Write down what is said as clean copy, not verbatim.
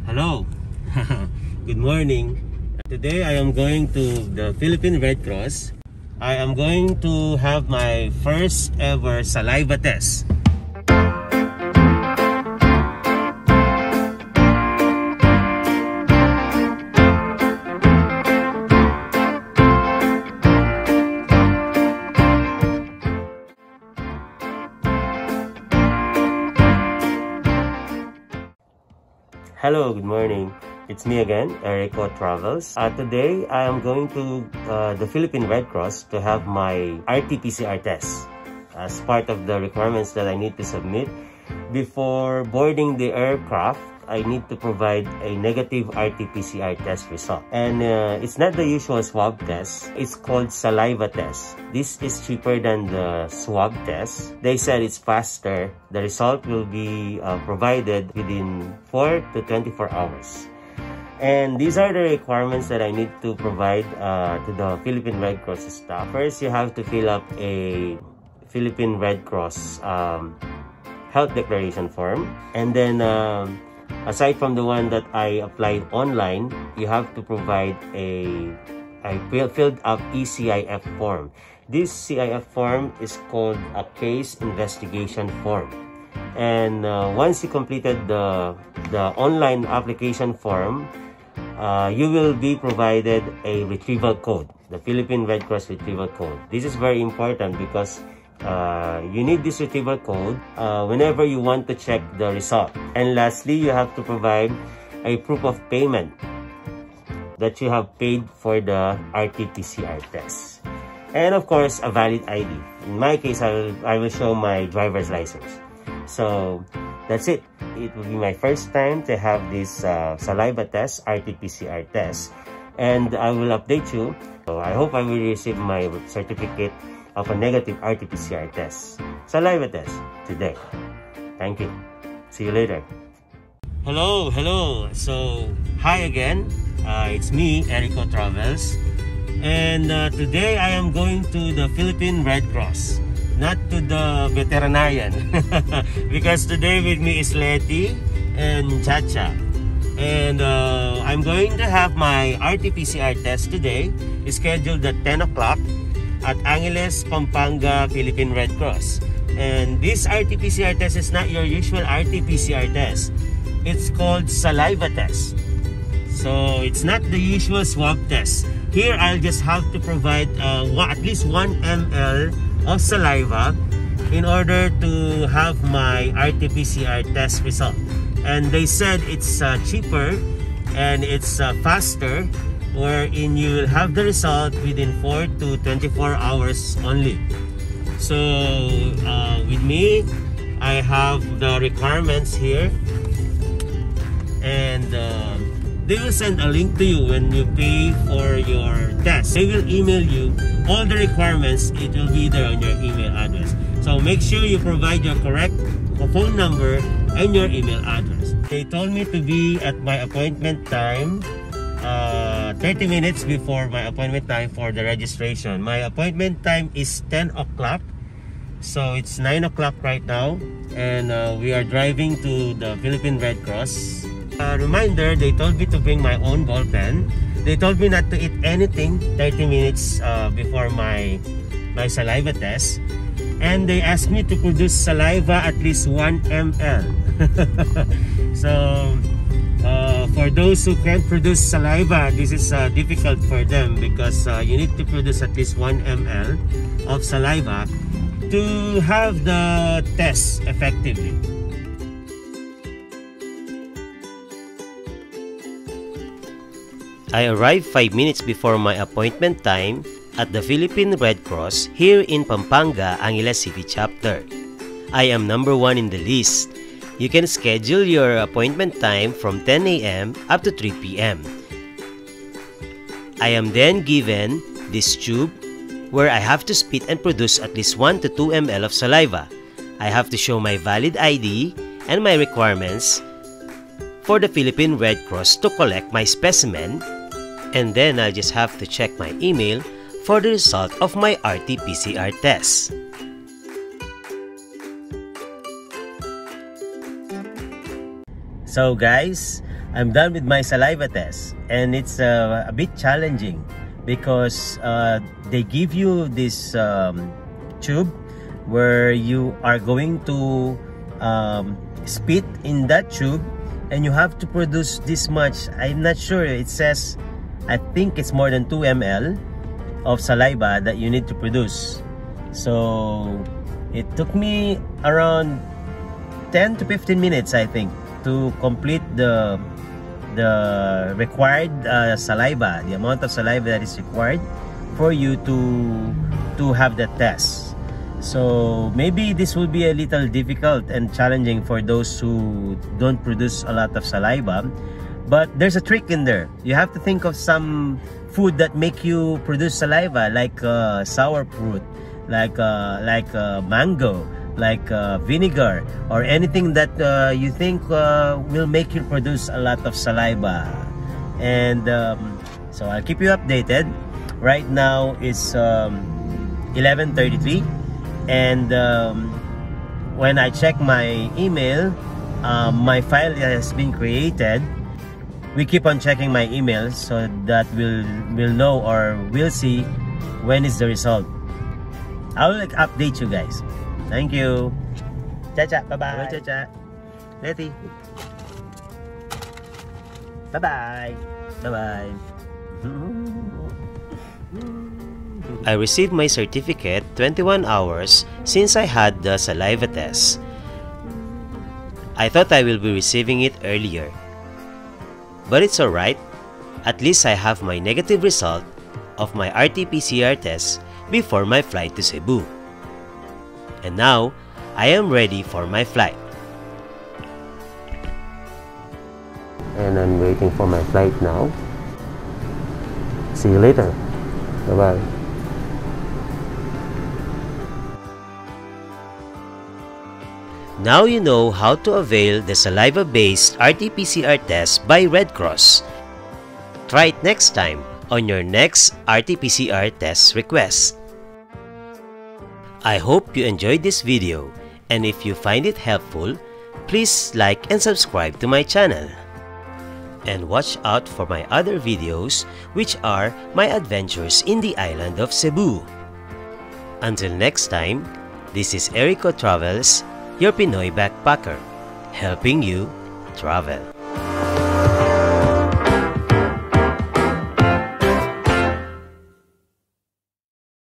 Hello. Good morning. Today I am going to the Philippine Red Cross. I am going to have my first ever saliva test. Hello, good morning. It's me again, Erico Travels. Today, I am going to the Philippine Red Cross to have my RT-PCR test as part of the requirements that I need to submit. Before boarding the aircraft, I need to provide a negative RT-PCR test result. And it's not the usual swab test. It's called saliva test. This is cheaper than the swab test. They said it's faster. The result will be provided within 4 to 24 hours. And these are the requirements that I need to provide to the Philippine Red Cross staff. First, you have to fill up a Philippine Red Cross health declaration form. And then, aside from the one that I applied online, you have to provide I filled up ECIF form. This CIF form is called a case investigation form. And once you completed the online application form, you will be provided a retrieval code, the Philippine Red Cross retrieval code. This is very important because you need this retrieval code whenever you want to check the result. And lastly, you have to provide a proof of payment that you have paid for the RT-PCR test. And of course, a valid ID. In my case, I will show my driver's license. So that's it. It will be my first time to have this saliva test, RT-PCR test. And I will update you. So I hope I will receive my certificate of a negative RT-PCR test, saliva test, today. Thank you. See you later. Hello. So, hi again. It's me, Erico Travels. And today I am going to the Philippine Red Cross, not to the veterinarian. Because today with me is Letty and Chacha. And I'm going to have my RT-PCR test today. It's scheduled at 10 o'clock. At Angeles, Pampanga, Philippine Red Cross. And this RT-PCR test is not your usual RT-PCR test. It's called saliva test. So it's not the usual swab test. Here, I'll just have to provide at least 1 ml of saliva in order to have my RT-PCR test result. And they said it's cheaper and it's faster, wherein you will have the result within 4 to 24 hours only. So with me, I have the requirements here, and they will send a link to you when you pay for your test. They will email you all the requirements. It will be there on your email address. So make sure you provide your correct phone number and your email address. They told me to be at my appointment time 30 minutes before my appointment time for the registration. My appointment time is 10 o'clock. So it's 9 o'clock right now. And we are driving to the Philippine Red Cross. Reminder, they told me to bring my own ball pen. They told me not to eat anything 30 minutes before my saliva test. And they asked me to produce saliva at least 1 ml. So for those who can't produce saliva, this is difficult for them because you need to produce at least 1 ml of saliva to have the test effectively. I arrived 5 minutes before my appointment time at the Philippine Red Cross here in Pampanga, Angeles City Chapter. I am number 1 in the list. You can schedule your appointment time from 10 a.m. up to 3 p.m. I am then given this tube where I have to spit and produce at least 1 to 2 ml of saliva. I have to show my valid ID and my requirements for the Philippine Red Cross to collect my specimen, and then I'll just have to check my email for the result of my RT-PCR test. So guys, I'm done with my saliva test, and it's a bit challenging because they give you this tube where you are going to spit in that tube, and you have to produce this much. I'm not sure, it says, I think it's more than 2 ml of saliva that you need to produce. So it took me around 10 to 15 minutes, I think, to complete the required saliva, the amount of saliva that is required for you to have the test. So maybe this will be a little difficult and challenging for those who don't produce a lot of saliva, but there's a trick in there. You have to think of some food that make you produce saliva, like sour fruit, like mango, like vinegar, or anything that you think will make you produce a lot of saliva. And so I'll keep you updated. Right now it's 11:33, and when I check my email, my file has been created. We keep on checking my email so that we'll know, or we'll see when is the result. I will update you guys. Thank you. Cha-cha. Bye-bye. Cha-cha. Letty. Bye-bye. Bye-bye. I received my certificate 21 hours since I had the saliva test. I thought I will be receiving it earlier, but it's alright. At least I have my negative result of my RT-PCR test before my flight to Cebu. And now, I am ready for my flight. And I'm waiting for my flight now. See you later. Bye-bye. Now you know how to avail the saliva-based RT-PCR test by Red Cross. Try it next time on your next RT-PCR test request. I hope you enjoyed this video, and if you find it helpful, please like and subscribe to my channel. And watch out for my other videos, which are my adventures in the island of Cebu. Until next time, this is Erico Travels, your Pinoy backpacker, helping you travel.